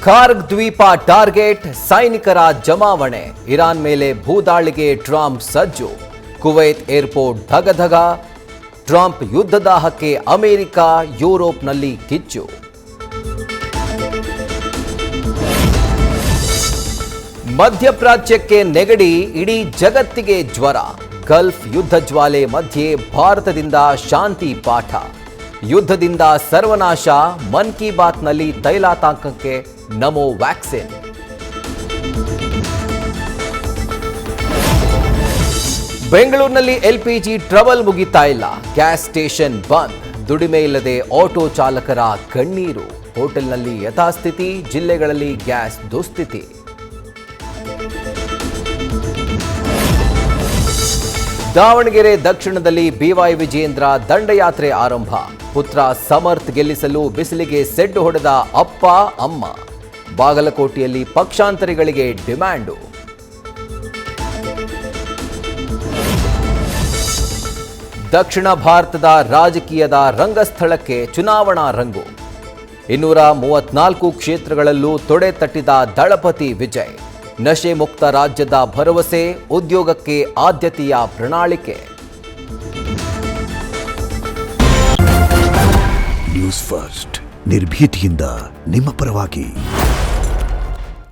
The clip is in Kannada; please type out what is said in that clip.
ಕಾರ್ಗ್ ದ್ವೀಪ ಟಾರ್ಗೆಟ್, ಸೈನಿಕರ ಜಮಾವಣೆ. ಇರಾನ್ ಮೇಲೆ ಭೂದಾಳಿಗೆ ಟ್ರಂಪ್ ಸಜ್ಜು. ಕುವೈತ್ ಏರ್ಪೋರ್ಟ್ ಧಗಧಗ. ಟ್ರಂಪ್ ಯುದ್ಧದಾಹಕ್ಕೆ ಅಮೆರಿಕ, ಯುರೋಪ್ನಲ್ಲಿ ಕಿಚ್ಚು. ಮಧ್ಯಪ್ರಾಚ್ಯಕ್ಕೆ ನೆಗಡಿ, ಇಡೀ ಜಗತ್ತಿಗೆ ಜ್ವರ. ಗಲ್ಫ್ ಯುದ್ಧ ಜ್ವಾಲೆ ಮಧ್ಯೆ ಭಾರತದಿಂದ ಶಾಂತಿ ಪಾಠ. ಯುದ್ಧದಿಂದ ಸರ್ವನಾಶ, ಮನ್ ಕಿ ಬಾತ್ನಲ್ಲಿ ತೈಲಾತಂಕಕ್ಕೆ ನಮೋ ವ್ಯಾಕ್ಸಿನ್. ಬೆಂಗಳೂರಿನಲ್ಲಿ ಎಲ್ಪಿಜಿ ಟ್ರಬಲ್ ಮುಗಿತಾ ಇಲ್ಲ. ಗ್ಯಾಸ್ ಸ್ಟೇಷನ್ ಬಂದ್. ದುಡಿಮೆ ಇಲ್ಲದೆ ಆಟೋ ಚಾಲಕರ ಕಣ್ಣೀರು. ಹೋಟೆಲ್ನಲ್ಲಿ ಯಥಾಸ್ಥಿತಿ, ಜಿಲ್ಲೆಗಳಲ್ಲಿ ಗ್ಯಾಸ್ ದುಸ್ಥಿತಿ. ದಾವಣಗೆರೆ ದಕ್ಷಿಣದಲ್ಲಿ ಬಿವೈ ವಿಜಯೇಂದ್ರ ದಂಡಯಾತ್ರೆ ಆರಂಭ. ಪುತ್ರ ಸಮರ್ಥ್ ಗೆಲ್ಲಿಸಲು ಬಿಸಿಲಿಗೆ ಸೆಡ್ಡು ಹೊಡೆದ ಅಪ್ಪ ಅಮ್ಮ. ಬಾಗಲಕೋಟೆಯಲ್ಲಿ ಪಕ್ಷಾಂತರಿಗಳಿಗೆ ಡಿಮ್ಯಾಂಡು. ದಕ್ಷಿಣ ಭಾರತದ ರಾಜಕೀಯದ ರಂಗಸ್ಥಳಕ್ಕೆ ಚುನಾವಣಾ ರಂಗು. 234 ಕ್ಷೇತ್ರಗಳಲ್ಲೂ ತೊಡೆ ತಟ್ಟಿದ ದಳಪತಿ ವಿಜಯ್. ನಶೆ ಮುಕ್ತ ರಾಜ್ಯದ ಭರವಸೆ, ಉದ್ಯೋಗಕ್ಕೆ ಆದ್ಯತೆಯ ಪ್ರಣಾಳಿಕೆ. ನ್ಯೂಸ್ ಫಸ್ಟ್, ನಿರ್ಭೀತಿಯಿಂದ ನಿಮ್ಮ ಪರವಾಗಿ.